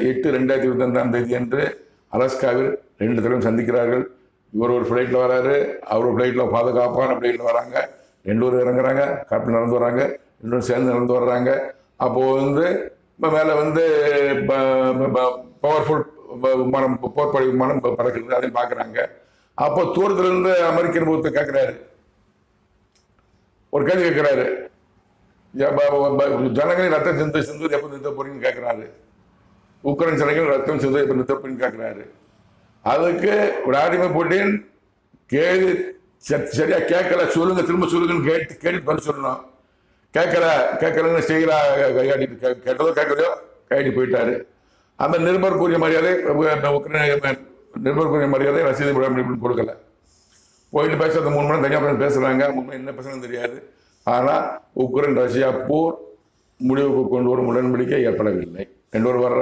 8/2022 அன்று அலாஸ்காவில் 2 தலைவரும் சந்திக்கிறார்கள். இவர் ஒரு ஃப்ளைட்டில் வராரு, அவர் ஒரு ஃப்ளைட்டில் பாதுகாப்பான ஃப்ளைட்டில் வராங்க. 2 பேரும் இறங்குறாங்க, கப்பல் நடந்து வராங்க, 2 பேரும் சேர்ந்து நடந்து வர்றாங்க. அப்போது மேலே பவர்ஃபுல் விமானம், போர்ப்படை விமானம் பறக்கிறது, அதையும் பார்க்குறாங்க. அப்போ தூரத்திலிருந்து அமெரிக்கன் ஒருத்தர் கேட்குறாரு, ஒரு கேள்வி கேட்குறாரு, ஜனங்களின் ரத்தம் சிந்துவது எப்போ நிறுத்த போறீங்கன்னு கேட்குறாரு. உக்ரைன் ஜனங்கள் ரத்தம் சிந்துவது எப்போ நிறுத்த போறீங்கன்னு கேட்குறாரு. அதுக்கு விளாடிமிர் புட்டின் கேள்வி சரியா கேட்கல, சொல்லுங்க திரும்ப சொல்லுங்கன்னு கேட்டு பதில் சொல்லணும். கேட்கலன்னு செய்கிறா கையாடி, கேட்டதோ கேட்கலையோ கையாடி போயிட்டாரு. அந்த நிருபருக்குரிய மரியாதை நிருபருக்குரிய மரியாதை ரசீது விடாமல் கொடுக்கல. போயிட்டு பேச 3 மணி நேரம் தனியாக பேசுறாங்க. என்ன பேசுறதுன்னு தெரியாது. ஆனால் உக்ரைன் ரஷ்யா போர் முடிவுக்கு கொண்டு வரும் உடன்படிக்கை ஏற்படவில்லை. 2 பேர் வர்றாங்க.